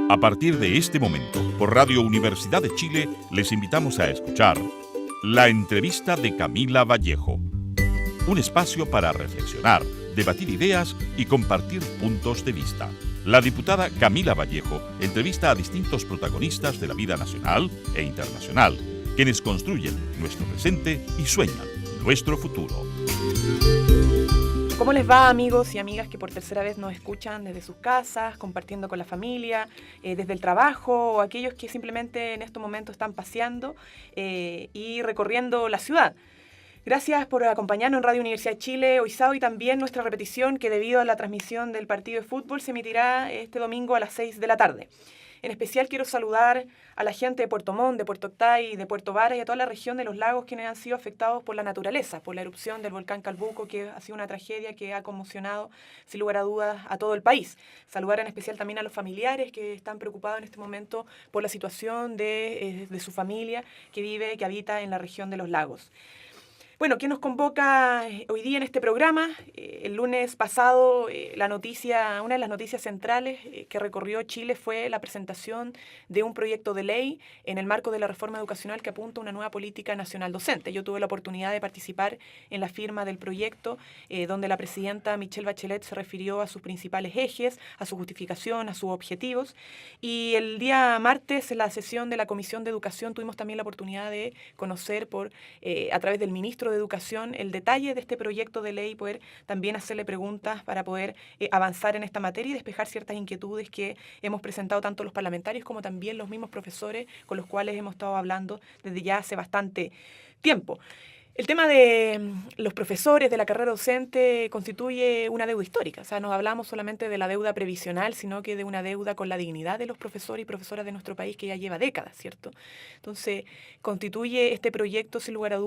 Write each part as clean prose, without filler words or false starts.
A partir de este momento, por Radio Universidad de Chile, les invitamos a escuchar la entrevista de Camila Vallejo. Un espacio para reflexionar, debatir ideas y compartir puntos de vista. La diputada Camila Vallejo entrevista a distintos protagonistas de la vida nacional e internacional, quienes construyen nuestro presente y sueñan nuestro futuro. ¿Cómo les va, amigos y amigas que por tercera vez nos escuchan desde sus casas, compartiendo con la familia, desde el trabajo, o aquellos que simplemente en estos momentos están paseando y recorriendo la ciudad? Gracias por acompañarnos en Radio Universidad de Chile hoy sábado, y también nuestra repetición, que debido a la transmisión del partido de fútbol se emitirá este domingo a las 6 de la tarde. En especial quiero saludar a la gente de Puerto Montt, de Puerto Octay, de Puerto Varas y a toda la región de los lagos, quienes han sido afectados por la naturaleza, por la erupción del volcán Calbuco, que ha sido una tragedia que ha conmocionado, sin lugar a dudas, a todo el país. Saludar en especial también a los familiares que están preocupados en este momento por la situación de su familia que habita en la región de los lagos. Bueno, ¿qué nos convoca hoy día en este programa? El lunes pasado, una de las noticias centrales que recorrió Chile fue la presentación de un proyecto de ley en el marco de la reforma educacional que apunta a una nueva política nacional docente. Yo tuve la oportunidad de participar en la firma del proyecto, donde la presidenta Michelle Bachelet se refirió a sus principales ejes, a su justificación, a sus objetivos. Y el día martes, en la sesión de la Comisión de Educación, tuvimos también la oportunidad de conocer a través del ministro de Educación el detalle de este proyecto de ley y poder también hacerle preguntas para poder avanzar en esta materia y despejar ciertas inquietudes que hemos presentado tanto los parlamentarios como también los mismos profesores con los cuales hemos estado hablando desde ya hace bastante tiempo. El tema de los profesores de la carrera docente constituye una deuda histórica. O sea, no hablamos solamente de la deuda previsional, sino que de una deuda con la dignidad de los profesores y profesoras de nuestro país que ya lleva décadas, ¿cierto? Entonces, constituye este proyecto, sin lugar a duda,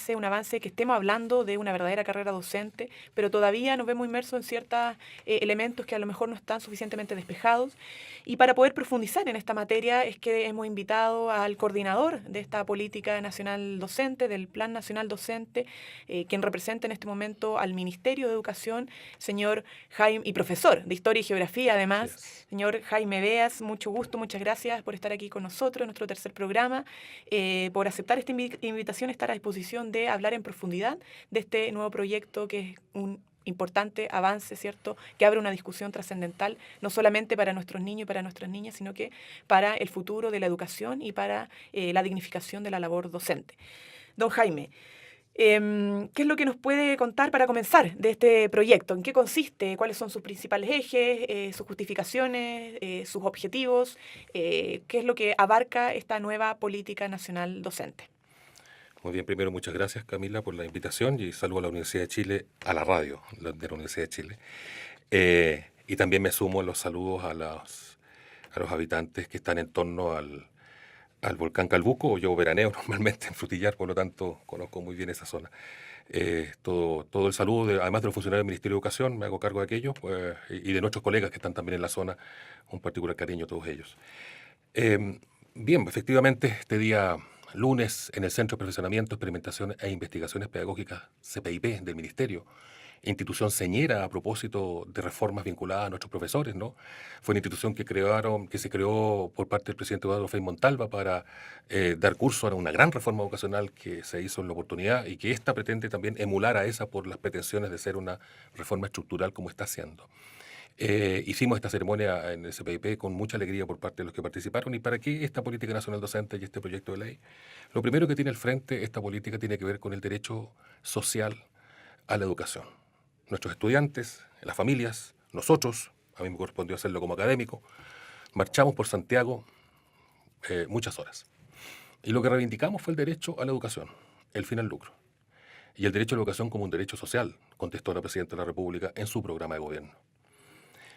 un avance que estemos hablando de una verdadera carrera docente, pero todavía nos vemos inmersos en ciertos elementos que a lo mejor no están suficientemente despejados. Y para poder profundizar en esta materia es que hemos invitado al coordinador de esta política nacional docente, del Plan Nacional Docente, quien representa en este momento al Ministerio de Educación, señor Jaime, y profesor de Historia y Geografía además, señor Jaime Beas. Mucho gusto, muchas gracias por estar aquí con nosotros en nuestro tercer programa, por aceptar esta invitación, estar a disposición de hablar en profundidad de este nuevo proyecto que es un importante avance, ¿cierto?, que abre una discusión trascendental, no solamente para nuestros niños y para nuestras niñas, sino que para el futuro de la educación y para la dignificación de la labor docente. Don Jaime, ¿qué es lo que nos puede contar para comenzar de este proyecto? ¿En qué consiste? ¿Cuáles son sus principales ejes, sus justificaciones, sus objetivos? ¿Qué es lo que abarca esta nueva política nacional docente? Muy bien, primero muchas gracias, Camila, por la invitación, y saludo a la Universidad de Chile, a la radio de la Universidad de Chile. Y también me sumo a los saludos a los habitantes que están en torno al volcán Calbuco. Yo veraneo normalmente en Frutillar, por lo tanto conozco muy bien esa zona. Todo el saludo, además de los funcionarios del Ministerio de Educación, me hago cargo de aquellos, pues, y de nuestros colegas que están también en la zona, un particular cariño a todos ellos. Bien, efectivamente, este día lunes, en el Centro de Perfeccionamiento, Experimentación e Investigaciones Pedagógicas, CPIP, del Ministerio, institución señera a propósito de reformas vinculadas a nuestros profesores, ¿no? Fue una institución que se creó por parte del presidente Eduardo Frei Montalva para dar curso a una gran reforma educacional que se hizo en la oportunidad, y que esta pretende también emular a esa por las pretensiones de ser una reforma estructural como está haciendo. Hicimos esta ceremonia en el CPIP con mucha alegría por parte de los que participaron. ¿Y para qué esta política nacional docente y este proyecto de ley? Lo primero que tiene al frente esta política tiene que ver con el derecho social a la educación. Nuestros estudiantes, las familias, nosotros, a mí me correspondió hacerlo como académico, marchamos por Santiago muchas horas. Y lo que reivindicamos fue el derecho a la educación, el fin al lucro. Y el derecho a la educación como un derecho social, contestó la Presidenta de la República en su programa de gobierno.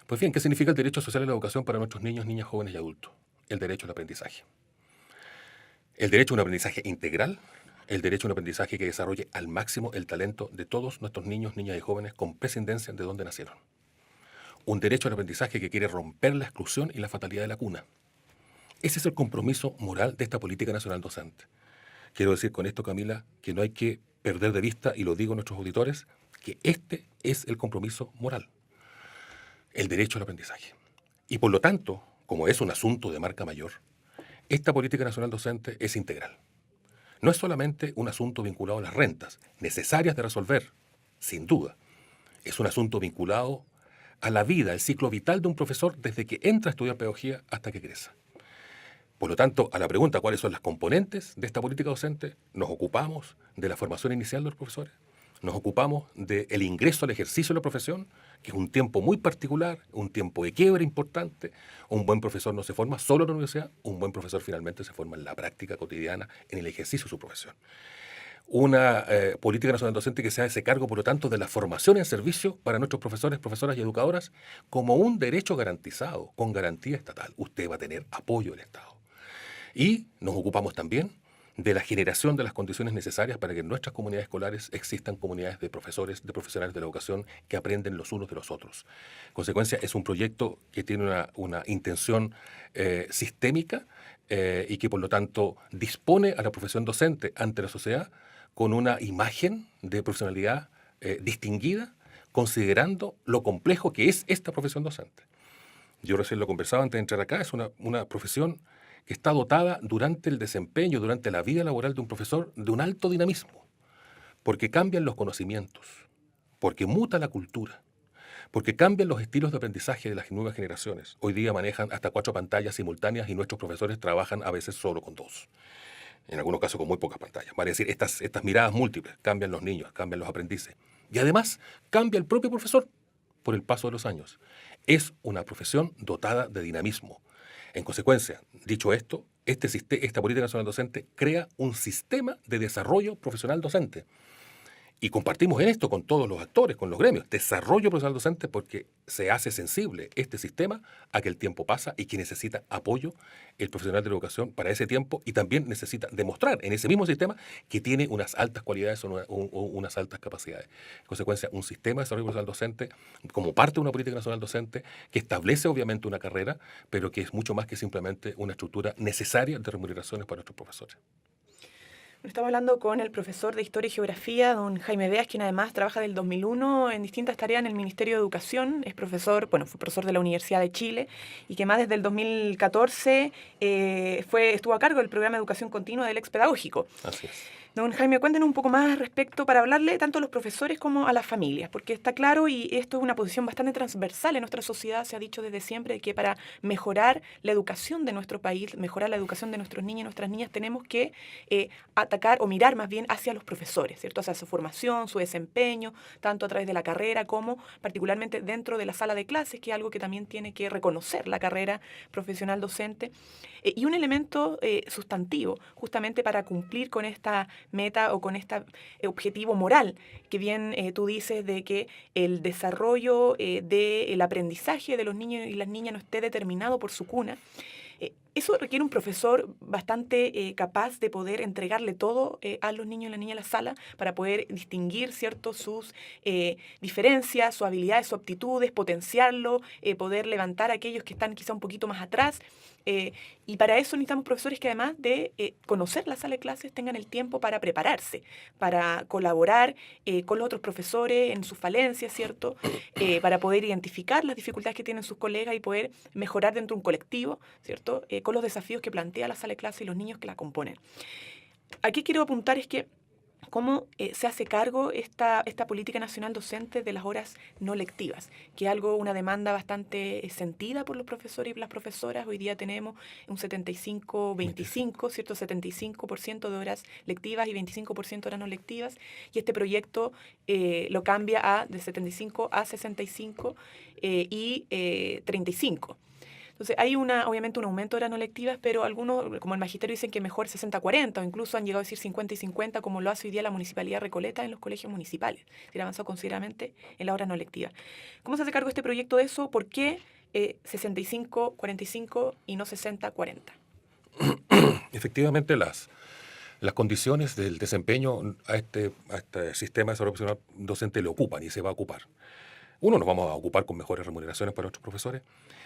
Pues bien, ¿qué significa el derecho social a la educación para nuestros niños, niñas, jóvenes y adultos? El derecho al aprendizaje. El derecho a un aprendizaje integral, el derecho a un aprendizaje que desarrolle al máximo el talento de todos nuestros niños, niñas y jóvenes con prescindencia de dónde nacieron. Un derecho al aprendizaje que quiere romper la exclusión y la fatalidad de la cuna. Ese es el compromiso moral de esta política nacional docente. Quiero decir con esto, Camila, que no hay que perder de vista, y lo digo a nuestros auditores, que este es el compromiso moral. El derecho al aprendizaje. Y por lo tanto, como es un asunto de marca mayor, esta política nacional docente es integral. No es solamente un asunto vinculado a las rentas, necesarias de resolver, sin duda. Es un asunto vinculado a la vida, el ciclo vital de un profesor desde que entra a estudiar pedagogía hasta que egresa. Por lo tanto, a la pregunta cuáles son las componentes de esta política docente, nos ocupamos de la formación inicial de los profesores, nos ocupamos del ingreso al ejercicio de la profesión, que es un tiempo muy particular, un tiempo de quiebre importante. Un buen profesor no se forma solo en la universidad, un buen profesor finalmente se forma en la práctica cotidiana, en el ejercicio de su profesión. Una política nacional docente que se hace cargo, por lo tanto, de la formación en servicio para nuestros profesores, profesoras y educadoras como un derecho garantizado, con garantía estatal. Usted va a tener apoyo del Estado. Y nos ocupamos también de la generación de las condiciones necesarias para que en nuestras comunidades escolares existan comunidades de profesores, de profesionales de la educación que aprenden los unos de los otros. En consecuencia, es un proyecto que tiene una intención sistémica y que, por lo tanto, dispone a la profesión docente ante la sociedad con una imagen de profesionalidad distinguida, considerando lo complejo que es esta profesión docente. Yo recién lo conversaba antes de entrar acá, es una profesión que está dotada durante el desempeño, durante la vida laboral de un profesor, de un alto dinamismo, porque cambian los conocimientos, porque muta la cultura, porque cambian los estilos de aprendizaje de las nuevas generaciones. Hoy día manejan hasta 4 pantallas simultáneas y nuestros profesores trabajan a veces solo con 2. En algunos casos con muy pocas pantallas. Vale decir, estas miradas múltiples cambian los niños, cambian los aprendices. Y además cambia el propio profesor por el paso de los años. Es una profesión dotada de dinamismo. En consecuencia, dicho esto, esta política nacional docente crea un sistema de desarrollo profesional docente. Y compartimos en esto con todos los actores, con los gremios. Desarrollo profesional docente porque se hace sensible este sistema a que el tiempo pasa y que necesita apoyo el profesional de la educación para ese tiempo y también necesita demostrar en ese mismo sistema que tiene unas altas cualidades o unas altas capacidades. En consecuencia, un sistema de desarrollo profesional docente como parte de una política nacional docente que establece obviamente una carrera, pero que es mucho más que simplemente una estructura necesaria de remuneraciones para nuestros profesores. Estamos hablando con el profesor de Historia y Geografía, don Jaime Beas, quien además trabaja del 2001 en distintas tareas en el Ministerio de Educación. Es profesor, fue profesor de la Universidad de Chile y que más desde el 2014 estuvo a cargo del programa de educación continua del expedagógico. Así es. Don Jaime, cuéntenos un poco más respecto para hablarle tanto a los profesores como a las familias, porque está claro y esto es una posición bastante transversal en nuestra sociedad. Se ha dicho desde siempre que para mejorar la educación de nuestro país, mejorar la educación de nuestros niños y nuestras niñas, tenemos que atacar o mirar más bien hacia los profesores, ¿cierto? Hacia su formación, su desempeño, tanto a través de la carrera como particularmente dentro de la sala de clases, que es algo que también tiene que reconocer la carrera profesional docente. Y un elemento sustantivo, justamente para cumplir con esta meta o con este objetivo moral, que bien tú dices de que el desarrollo del aprendizaje de los niños y las niñas no esté determinado por su cuna. Eso requiere un profesor bastante capaz de poder entregarle todo a los niños y las niñas en la sala para poder distinguir, ¿cierto?, sus diferencias, sus habilidades, sus aptitudes, potenciarlo, poder levantar a aquellos que están quizá un poquito más atrás. Y para eso necesitamos profesores que además de conocer la sala de clases tengan el tiempo para prepararse, para colaborar con los otros profesores en sus falencias, ¿cierto? Para poder identificar las dificultades que tienen sus colegas y poder mejorar dentro de un colectivo, ¿cierto? Con los desafíos que plantea la sala de clases y los niños que la componen. Aquí quiero apuntar es que cómo se hace cargo esta política nacional docente de las horas no lectivas, que es una demanda bastante sentida por los profesores y las profesoras. Hoy día tenemos un 75-25, ¿cierto? 75% de horas lectivas y 25% de horas no lectivas, y este proyecto lo cambia de 75 a 65 y 35. Entonces hay obviamente un aumento de horas no lectivas, pero algunos, como el magisterio, dicen que mejor 60-40 o incluso han llegado a decir 50 y 50, como lo hace hoy día la Municipalidad de Recoleta en los colegios municipales. Se ha avanzado considerablemente en las horas no lectivas. ¿Cómo se hace cargo este proyecto de eso? ¿Por qué 65-45 y no 60-40? Efectivamente, las condiciones del desempeño a este sistema de desarrollo profesional docente le ocupan y se va a ocupar. Uno, nos vamos a ocupar con mejores remuneraciones para nuestros profesores,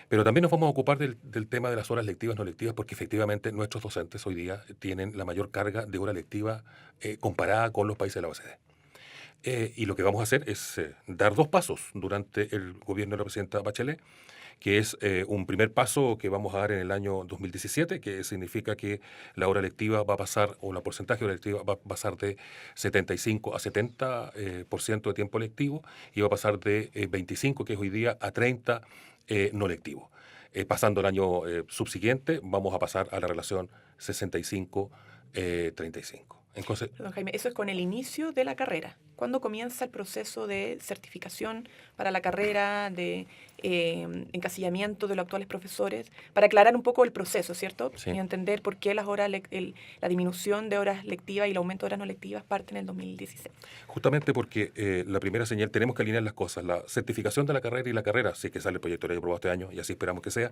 pero también nos vamos a ocupar del tema de las horas lectivas, no lectivas, porque efectivamente nuestros docentes hoy día tienen la mayor carga de hora lectiva comparada con los países de la OCDE. Y lo que vamos a hacer es dar 2 pasos durante el gobierno de la presidenta Bachelet, que es un primer paso que vamos a dar en el año 2017, que significa que la hora lectiva va a pasar, o el porcentaje de hora lectiva va a pasar de 75 a 70% de tiempo lectivo, y va a pasar de 25, que es hoy día, a 30 no lectivo. Pasando el año subsiguiente, vamos a pasar a la relación 65-35. Entonces, Don Jaime, eso es con el inicio de la carrera. ¿Cuándo comienza el proceso de certificación para la carrera, de encasillamiento de los actuales profesores? Para aclarar un poco el proceso, ¿cierto? Sí. Y entender por qué la disminución de horas lectivas y el aumento de horas no lectivas parten en el 2016. Justamente porque la primera señal, tenemos que alinear las cosas. La certificación de la carrera y la carrera, sí que sale el proyecto de ley aprobado este año, y así esperamos que sea,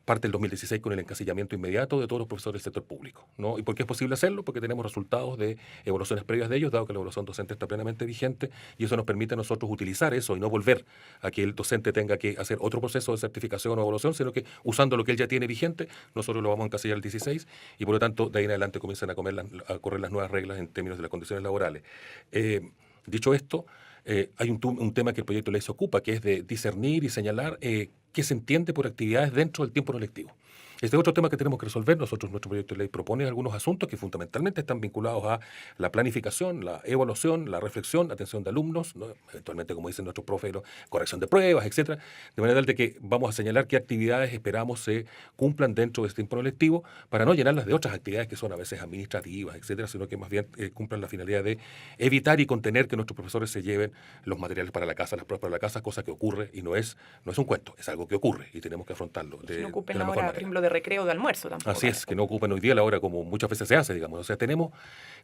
parte el 2016 con el encasillamiento inmediato de todos los profesores del sector público, ¿no? ¿Y por qué es posible hacerlo? Porque tenemos resultados de evaluaciones previas de ellos, dado que la evaluación docente está plenamente vigente, y eso nos permite a nosotros utilizar eso y no volver a que el docente tenga que hacer otro proceso de certificación o evaluación, sino que usando lo que él ya tiene vigente, nosotros lo vamos a encasillar el 16, y por lo tanto de ahí en adelante comienzan a correr las nuevas reglas en términos de las condiciones laborales. Dicho esto, hay un tema que el proyecto de ley se ocupa, que es de discernir y señalar qué se entiende por actividades dentro del tiempo no lectivo. Este es otro tema que tenemos que resolver. Nosotros, nuestro proyecto de ley propone algunos asuntos que fundamentalmente están vinculados a la planificación, la evaluación, la reflexión, la atención de alumnos, ¿no? Eventualmente, como dicen nuestros profes, corrección de pruebas, etcétera. De manera tal de que vamos a señalar qué actividades esperamos se cumplan dentro de este tiempo no lectivo, para no llenarlas de otras actividades que son a veces administrativas, etcétera, sino que más bien cumplan la finalidad de evitar y contener que nuestros profesores se lleven los materiales para la casa, las pruebas para la casa, cosa que ocurre y no es un cuento, es algo que ocurre y tenemos que afrontarlo Que no de ocupen la la mejor hora, manera. por ejemplo, de recreo o de almuerzo tampoco. Así es, que no ocupen hoy día la hora como muchas veces se hace, digamos. O sea, tenemos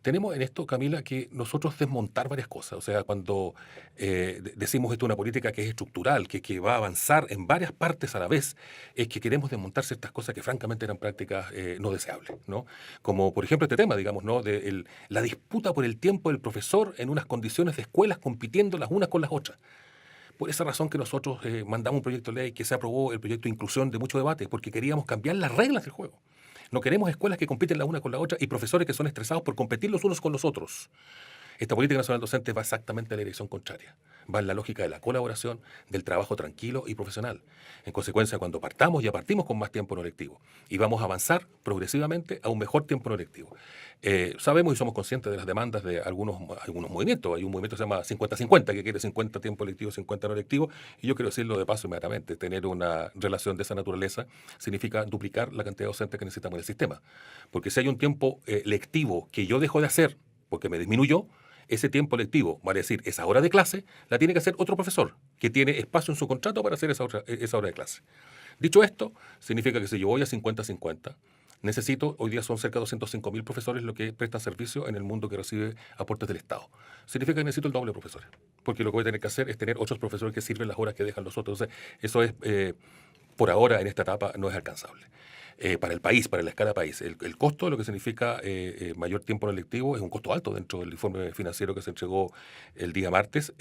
en esto, Camila, que nosotros desmontar varias cosas. O sea, cuando decimos esto, una política que es estructural, que va a avanzar en varias partes a la vez, es que queremos desmontar ciertas cosas que francamente eran prácticas no deseables, ¿no? Como, por ejemplo, este tema, digamos, ¿no? De la disputa por el tiempo del profesor en unas condiciones de escuelas compitiendo las unas con las otras. Por esa razón que nosotros mandamos un proyecto de ley que se aprobó, el proyecto de inclusión de mucho debate, porque queríamos cambiar las reglas del juego. No queremos escuelas que compiten la una con la otra y profesores que son estresados por competir los unos con los otros. Esta política nacional docente va exactamente en la dirección contraria. Va en la lógica de la colaboración, del trabajo tranquilo y profesional. En consecuencia, cuando partamos, ya partimos con más tiempo no lectivo y vamos a avanzar progresivamente a un mejor tiempo no lectivo. Sabemos y somos conscientes de las demandas de algunos movimientos. Hay un movimiento que se llama 50-50, que quiere 50 tiempo lectivo, 50 no lectivo, y yo quiero decirlo de paso inmediatamente. Tener una relación de esa naturaleza significa duplicar la cantidad de docentes que necesitamos en el sistema. Porque si hay un tiempo lectivo que yo dejo de hacer porque me disminuyó, ese tiempo lectivo, vale decir, esa hora de clase, la tiene que hacer otro profesor, que tiene espacio en su contrato para hacer esa hora de clase. Dicho esto, significa que si yo voy a 50-50, necesito, hoy día son cerca de 205.000 profesores los que prestan servicio en el mundo que recibe aportes del Estado. Significa que necesito el doble de profesores, porque lo que voy a tener que hacer es tener otros profesores que sirven las horas que dejan los otros. Entonces, eso es, por ahora, en esta etapa, no es alcanzable. Para el país, para la escala país. El costo de lo que significa mayor tiempo no lectivo es un costo alto dentro del informe financiero que se entregó el día martes,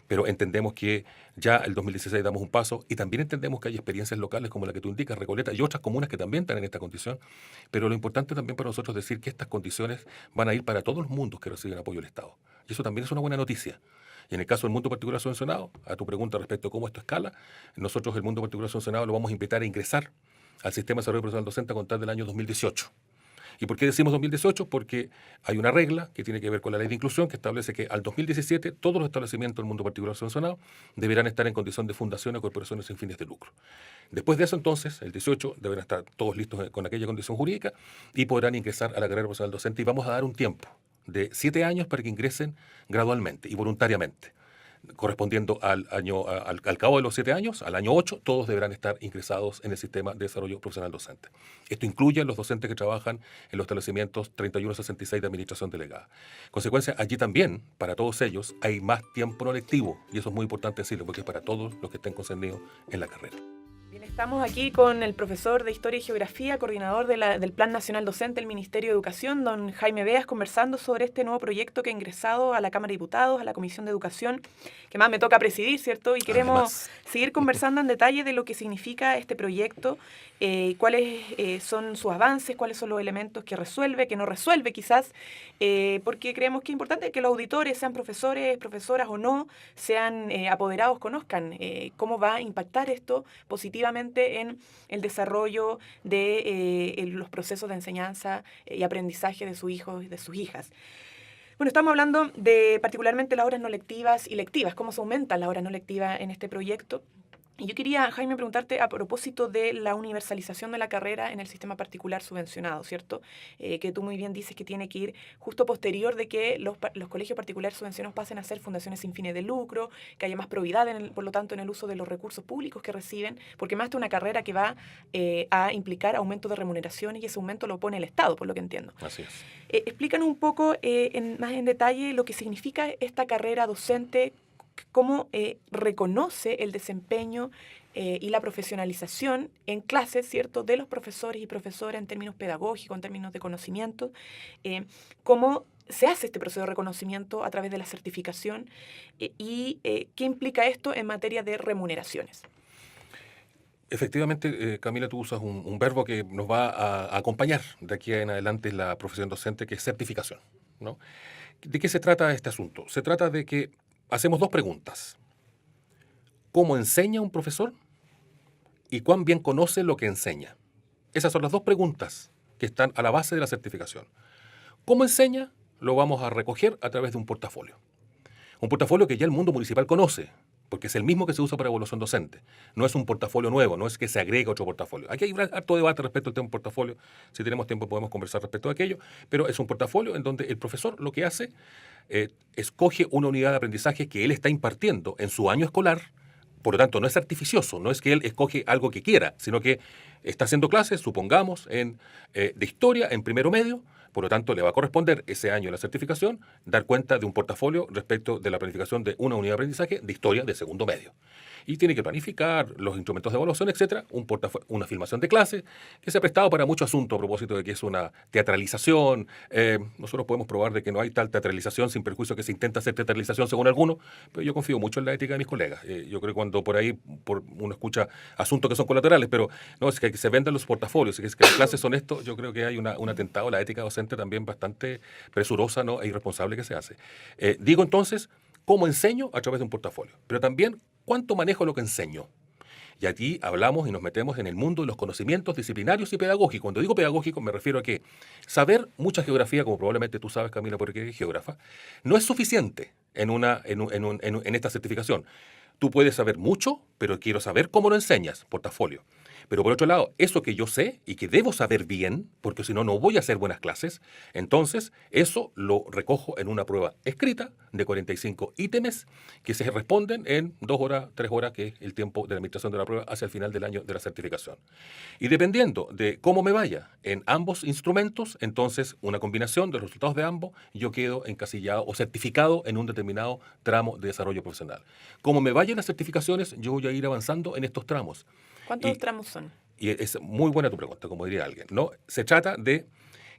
pero entendemos que ya el 2016 damos un paso y también entendemos que hay experiencias locales como la que tú indicas, Recoleta, y otras comunas que también están en esta condición, pero lo importante también para nosotros es decir que estas condiciones van a ir para todos los mundos que reciben apoyo del Estado. Y eso también es una buena noticia. Y en el caso del mundo particular subvencionado, a tu pregunta respecto a cómo esto escala, nosotros el mundo particular subvencionado lo vamos a invitar a ingresar al sistema de desarrollo profesional docente a contar del año 2018. ¿Y por qué decimos 2018? Porque hay una regla que tiene que ver con la ley de inclusión que establece que al 2017 todos los establecimientos del mundo particular subvencionado deberán estar en condición de fundación o corporaciones sin fines de lucro. Después de eso, entonces, el 18, deberán estar todos listos con aquella condición jurídica y podrán ingresar a la carrera profesional docente, y vamos a dar un tiempo de 7 años para que ingresen gradualmente y voluntariamente. Correspondiendo al cabo de los 7 años, al año 8, todos deberán estar ingresados en el sistema de desarrollo profesional docente. Esto incluye a los docentes que trabajan en los establecimientos 3166 de administración delegada. En consecuencia, allí también, para todos ellos, hay más tiempo no lectivo, y eso es muy importante decirlo, porque es para todos los que estén concernidos en la carrera. Bien, estamos aquí con el profesor de Historia y Geografía, coordinador del Plan Nacional Docente del Ministerio de Educación, don Jaime Beas, conversando sobre este nuevo proyecto que ha ingresado a la Cámara de Diputados, a la Comisión de Educación, que más me toca presidir, ¿cierto? Y queremos seguir conversando en detalle de lo que significa este proyecto, cuáles son sus avances, cuáles son los elementos que resuelve, que no resuelve quizás, porque creemos que es importante que los auditores, sean profesores, profesoras o no, sean apoderados, conozcan cómo va a impactar esto positivamente en el desarrollo de los procesos de enseñanza y aprendizaje de sus hijos y de sus hijas. Bueno, estamos hablando de particularmente las horas no lectivas y lectivas, cómo se aumentan las horas no lectivas en este proyecto. Y yo quería, Jaime, preguntarte a propósito de la universalización de la carrera en el sistema particular subvencionado, ¿cierto? Que tú muy bien dices que tiene que ir justo posterior de que los colegios particulares subvencionados pasen a ser fundaciones sin fines de lucro, que haya más probidad, por lo tanto, en el uso de los recursos públicos que reciben, porque más de una carrera que va a implicar aumento de remuneraciones y ese aumento lo pone el Estado, por lo que entiendo. Así es. Explícanos un poco más en detalle lo que significa esta carrera docente, cómo reconoce el desempeño y la profesionalización en clases, ¿cierto?, de los profesores y profesoras en términos pedagógicos, en términos de conocimiento, cómo se hace este proceso de reconocimiento a través de la certificación y qué implica esto en materia de remuneraciones. Efectivamente, Camila, tú usas un verbo que nos va a acompañar de aquí en adelante en la profesión docente, que es certificación, ¿no? ¿De qué se trata este asunto? Se trata de que hacemos dos preguntas. ¿Cómo enseña un profesor? ¿Y cuán bien conoce lo que enseña? Esas son las dos preguntas que están a la base de la certificación. ¿Cómo enseña? Lo vamos a recoger a través de un portafolio. Un portafolio que ya el mundo municipal conoce, porque es el mismo que se usa para evaluación docente. No es un portafolio nuevo, no es que se agregue otro portafolio. Aquí hay harto debate respecto al tema portafolio. Si tenemos tiempo podemos conversar respecto a aquello, pero es un portafolio en donde el profesor lo que hace, escoge una unidad de aprendizaje que él está impartiendo en su año escolar. Por lo tanto, no es artificioso, no es que él escoge algo que quiera, sino que está haciendo clases, supongamos, de historia en primero medio. Por lo tanto, le va a corresponder ese año de la certificación dar cuenta de un portafolio respecto de la planificación de una unidad de aprendizaje de historia de segundo medio. Y tiene que planificar los instrumentos de evaluación, etcétera, una filmación de clase que se ha prestado para mucho asunto a propósito de que es una teatralización. Nosotros podemos probar de que no hay tal teatralización, sin perjuicio que se intenta hacer teatralización según algunos, pero yo confío mucho en la ética de mis colegas. Yo creo que cuando por ahí uno escucha asuntos que son colaterales, pero no, es que se vendan los portafolios, es que las clases son esto, yo creo que hay un atentado a la ética docente también bastante presurosa, ¿no?, e irresponsable que se hace. Digo entonces, ¿cómo enseño? A través de un portafolio, pero también ¿cuánto manejo lo que enseño? Y aquí hablamos y nos metemos en el mundo de los conocimientos disciplinarios y pedagógicos. Cuando digo pedagógico me refiero a que saber mucha geografía, como probablemente tú sabes, Camila, porque eres geógrafa, no es suficiente en esta certificación. Tú puedes saber mucho, pero quiero saber cómo lo enseñas, portafolio. Pero por otro lado, eso que yo sé y que debo saber bien, porque si no, no voy a hacer buenas clases, entonces eso lo recojo en una prueba escrita de 45 ítems que se responden en 2 horas, 3 horas, que es el tiempo de la administración de la prueba hacia el final del año de la certificación. Y dependiendo de cómo me vaya en ambos instrumentos, entonces una combinación de los resultados de ambos, yo quedo encasillado o certificado en un determinado tramo de desarrollo profesional. Como me vayan las certificaciones, yo voy a ir avanzando en estos tramos. ¿Cuántos tramos son? Y es muy buena tu pregunta, como diría alguien, ¿no? Se trata de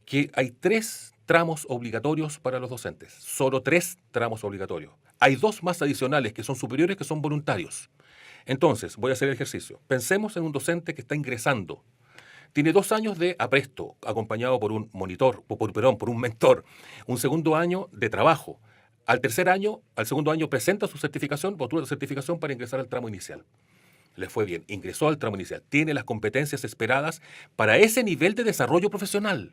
que hay 3 tramos obligatorios para los docentes, solo 3 tramos obligatorios. Hay 2 más adicionales que son superiores, que son voluntarios. Entonces, voy a hacer el ejercicio. Pensemos en un docente que está ingresando. Tiene 2 años de apresto, acompañado por un monitor, por un mentor. Un segundo año de trabajo. Al segundo año presenta su certificación, postula la certificación para ingresar al tramo inicial. Le fue bien, ingresó al tramo inicial, tiene las competencias esperadas para ese nivel de desarrollo profesional,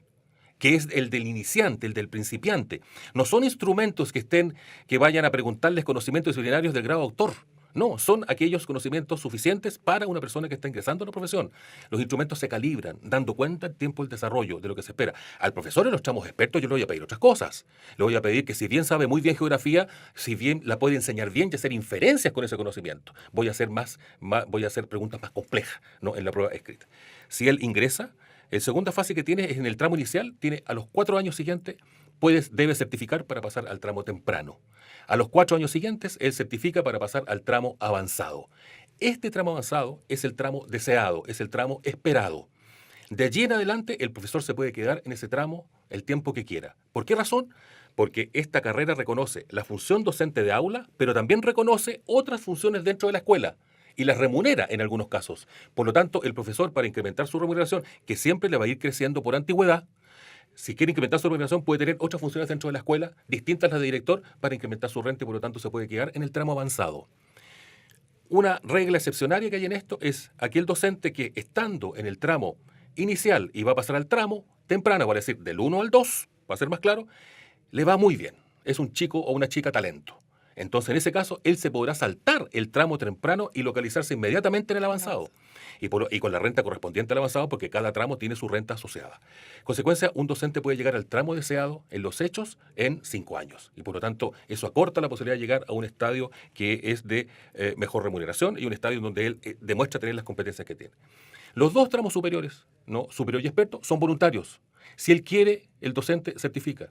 que es el del iniciante, el del principiante. No son instrumentos que vayan a preguntarles conocimientos disciplinarios del grado doctor. No, son aquellos conocimientos suficientes para una persona que está ingresando a la profesión. Los instrumentos se calibran, dando cuenta el tiempo del desarrollo, de lo que se espera. Al profesor en los tramos expertos yo le voy a pedir otras cosas. Le voy a pedir que si bien sabe muy bien geografía, si bien la puede enseñar bien y hacer inferencias con ese conocimiento, voy a hacer preguntas más complejas, ¿no?, en la prueba escrita. Si él ingresa, la segunda fase que tiene es en el tramo inicial, tiene a los 4 años siguientes, debe certificar para pasar al tramo temprano. A los 4 años siguientes, él certifica para pasar al tramo avanzado. este tramo avanzado es el tramo deseado, es el tramo esperado. De allí en adelante, el profesor se puede quedar en ese tramo el tiempo que quiera. ¿Por qué razón? Porque esta carrera reconoce la función docente de aula, pero también reconoce otras funciones dentro de la escuela y las remunera en algunos casos. Por lo tanto, el profesor, para incrementar su remuneración, que siempre le va a ir creciendo por antigüedad, si quiere incrementar su remuneración, puede tener otras funciones dentro de la escuela, distintas a las de director, para incrementar su renta y por lo tanto se puede quedar en el tramo avanzado. Una regla excepcionaria que hay en esto es aquel docente que, estando en el tramo inicial y va a pasar al tramo temprano, vale decir, del 1 al 2, para ser más claro, le va muy bien. Es un chico o una chica talento. Entonces, en ese caso, él se podrá saltar el tramo temprano y localizarse inmediatamente en el avanzado. Y con la renta correspondiente al avanzado, porque cada tramo tiene su renta asociada. En consecuencia, un docente puede llegar al tramo deseado en los hechos en 5 años. Y por lo tanto, eso acorta la posibilidad de llegar a un estadio que es de mejor remuneración y un estadio donde él demuestra tener las competencias que tiene. Los 2 tramos superiores, ¿no? Superior y experto, son voluntarios. Si él quiere, el docente certifica.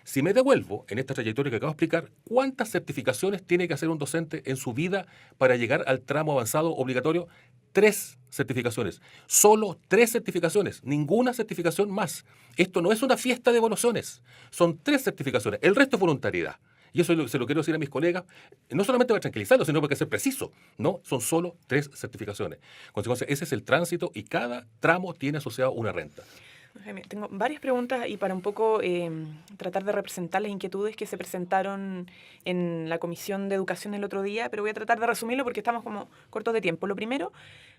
Si me devuelvo en esta trayectoria que acabo de explicar, ¿cuántas certificaciones tiene que hacer un docente en su vida para llegar al tramo avanzado obligatorio? 3 certificaciones. Solo 3 certificaciones. Ninguna certificación más. Esto no es una fiesta de evaluaciones. Son 3 certificaciones. El resto es voluntariedad. Y eso se lo quiero decir a mis colegas, no solamente para tranquilizarlos, sino para ser preciso. No, son solo 3 certificaciones. En consecuencia, ese es el tránsito y cada tramo tiene asociado una renta. Jaime, tengo varias preguntas y para un poco tratar de representar las inquietudes que se presentaron en la Comisión de Educación el otro día, pero voy a tratar de resumirlo porque estamos como cortos de tiempo. Lo primero,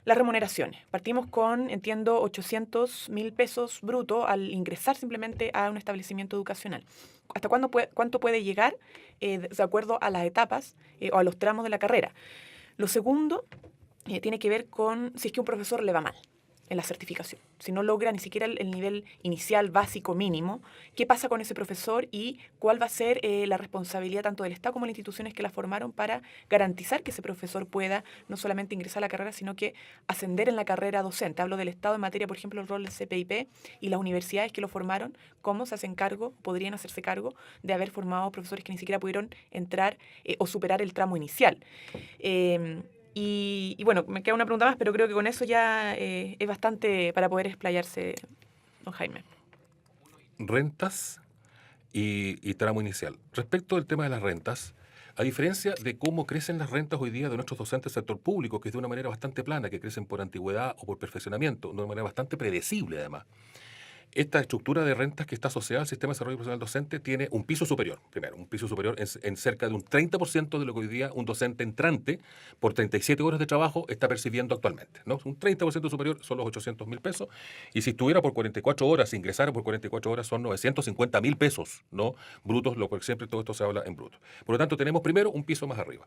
las remuneraciones. Partimos con, entiendo, 800.000 pesos brutos al ingresar simplemente a un establecimiento educacional. ¿Hasta cuánto puede llegar de acuerdo a las etapas o a los tramos de la carrera? Lo segundo tiene que ver con si es que un profesor le va mal en la certificación. Si no logra ni siquiera el nivel inicial, básico, mínimo, ¿qué pasa con ese profesor y cuál va a ser la responsabilidad tanto del Estado como de las instituciones que la formaron para garantizar que ese profesor pueda no solamente ingresar a la carrera, sino que ascender en la carrera docente? Hablo del Estado en materia, por ejemplo, el rol del CPIP y las universidades que lo formaron, cómo se hacen cargo, podrían hacerse cargo de haber formado profesores que ni siquiera pudieron entrar o superar el tramo inicial. Y bueno, me queda una pregunta más, pero creo que con eso ya es bastante para poder explayarse, don Jaime. Rentas y tramo inicial. Respecto al tema de las rentas, a diferencia de cómo crecen las rentas hoy día de nuestros docentes del sector público, que es de una manera bastante plana, que crecen por antigüedad o por perfeccionamiento, de una manera bastante predecible además. Esta estructura de rentas que está asociada al sistema de desarrollo profesional docente tiene un piso superior, primero, un piso superior en cerca de un 30% de lo que hoy día un docente entrante por 37 horas de trabajo está percibiendo actualmente, ¿no? Un 30% superior son los 800.000 pesos, y si estuviera por 44 horas, si ingresara por 44 horas, son 950.000 pesos, ¿no? Brutos, lo cual siempre todo esto se habla en bruto. Por lo tanto, tenemos primero un piso más arriba.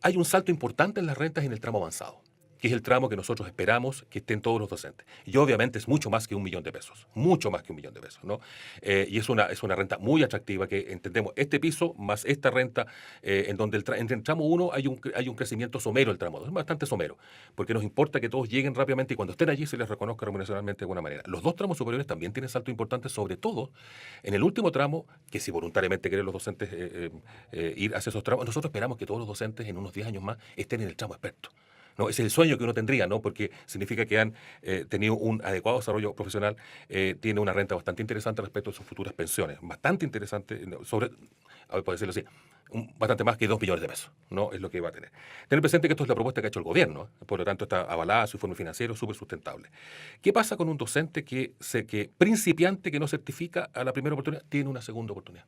Hay un salto importante en las rentas en el tramo avanzado, que es el tramo que nosotros esperamos que estén todos los docentes. Y obviamente es mucho más que 1 millón de pesos, mucho más que 1 millón de pesos, ¿no? Y es una renta muy atractiva que entendemos, este piso más esta renta, en donde en el tramo 1 hay un crecimiento somero, el tramo 2, es bastante somero, porque nos importa que todos lleguen rápidamente y cuando estén allí se les reconozca remuneracionalmente de alguna manera. Los 2 tramos superiores también tienen salto importante, sobre todo en el último tramo, que si voluntariamente quieren los docentes ir hacia esos tramos, nosotros esperamos que todos los docentes en unos 10 años más estén en el tramo experto. No, es el sueño que uno tendría, ¿no? Porque significa que han tenido un adecuado desarrollo profesional, tiene una renta bastante interesante respecto a sus futuras pensiones, bastante interesante, por decirlo así, bastante más que 2 millones de pesos, ¿no? Es lo que va a tener. Tener presente que esto es la propuesta que ha hecho el gobierno, por lo tanto está avalada, su informe financiero súper sustentable. ¿Qué pasa con un docente que principiante que no certifica a la primera oportunidad? Tiene una segunda oportunidad.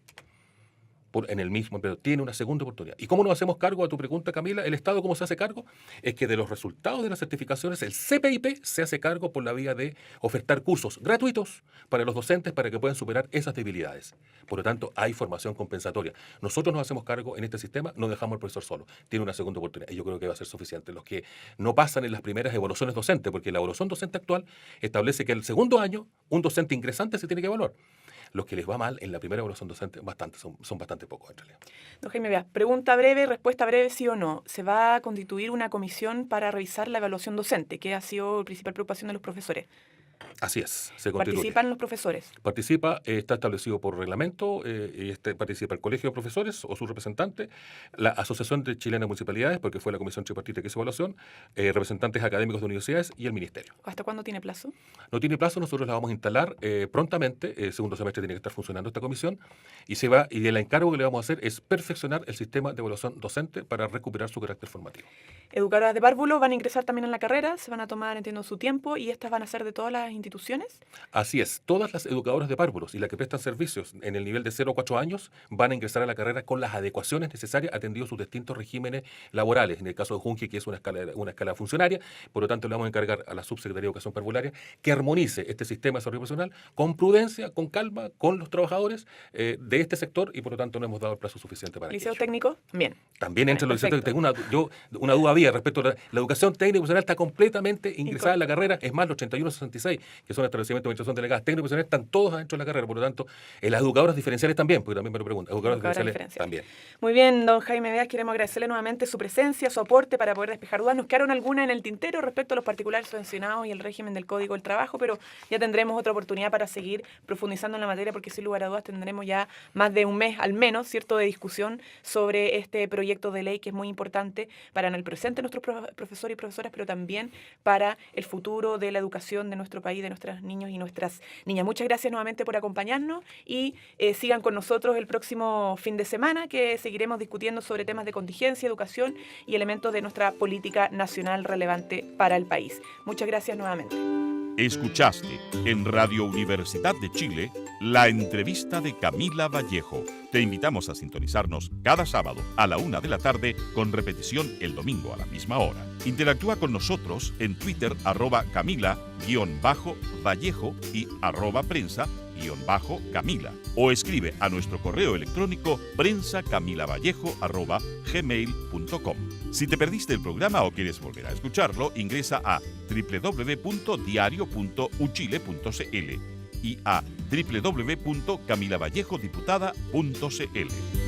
En el mismo, pero tiene una segunda oportunidad. ¿Y cómo nos hacemos cargo a tu pregunta, Camila? ¿El Estado cómo se hace cargo? Es que de los resultados de las certificaciones, el CPIP se hace cargo por la vía de ofertar cursos gratuitos para los docentes para que puedan superar esas debilidades. Por lo tanto, hay formación compensatoria. Nosotros nos hacemos cargo en este sistema, no dejamos al profesor solo. Tiene una segunda oportunidad y yo creo que va a ser suficiente. Los que no pasan en las primeras evaluaciones docentes, porque la evaluación docente actual establece que el segundo año un docente ingresante se tiene que evaluar. Los que les va mal en la primera evaluación docente son bastante pocos en realidad. Don Jaime, vea, pregunta breve, respuesta breve, sí o no. ¿Se va a constituir una comisión para revisar la evaluación docente, que ha sido la principal preocupación de los profesores? Así es, se constituye. ¿Participan los profesores? Participa, está establecido por reglamento, y participa el Colegio de Profesores o su representante, la Asociación de Chilenas Municipalidades, porque fue la comisión tripartita que hizo evaluación, representantes académicos de universidades y el Ministerio. ¿Hasta cuándo tiene plazo? No tiene plazo, nosotros la vamos a instalar prontamente, el segundo semestre tiene que estar funcionando esta comisión, y el encargo que le vamos a hacer es perfeccionar el sistema de evaluación docente para recuperar su carácter formativo. Educadoras de párvulo van a ingresar también en la carrera, se van a tomar, entiendo, su tiempo, y estas van a ser de todas las instituciones. Así es, todas las educadoras de párvulos y las que prestan servicios en el nivel de 0 a 4 años van a ingresar a la carrera con las adecuaciones necesarias atendidos sus distintos regímenes laborales. En el caso de Junji, que es una escala funcionaria, por lo tanto le vamos a encargar a la Subsecretaría de Educación Parvularia que armonice este sistema de desarrollo profesional con prudencia, con calma, con los trabajadores de este sector, y por lo tanto no hemos dado el plazo suficiente para ¿Liceo aquello. técnico? Bien. También entre los liceos Perfecto. tengo una duda había respecto a la educación técnica y profesional, está completamente ingresada en la carrera. Es más, los 3166, que son establecimientos de administración delegadas técnicos y profesionales, están todos adentro de la carrera. Por lo tanto, las educadoras diferenciales también, porque también me lo preguntan. Educadoras diferenciales también. Muy bien, don Jaime Beas, queremos agradecerle nuevamente su presencia, su aporte para poder despejar dudas. Nos quedaron algunas en el tintero respecto a los particulares subvencionados y el régimen del Código del Trabajo, pero ya tendremos otra oportunidad para seguir profundizando en la materia, porque sin lugar a dudas tendremos ya más de un mes al menos, ¿cierto?, de discusión sobre este proyecto de ley que es muy importante para en el presente de nuestros profesores y profesoras, pero también para el futuro de la educación de nuestro país, de nuestros niños y nuestras niñas. Muchas gracias nuevamente por acompañarnos y sigan con nosotros el próximo fin de semana, que seguiremos discutiendo sobre temas de contingencia, educación y elementos de nuestra política nacional relevante para el país. Muchas gracias nuevamente. Escuchaste en Radio Universidad de Chile la entrevista de Camila Vallejo. Te invitamos a sintonizarnos cada sábado a la 1 de la tarde, con repetición el domingo a la misma hora. Interactúa con nosotros en Twitter @Camila_Vallejo y @prensa_Camila, o escribe a nuestro correo electrónico prensacamilavallejo@gmail.com. Si te perdiste el programa o quieres volver a escucharlo, ingresa a www.diario.uchile.cl y a www.camilavallejodiputada.cl.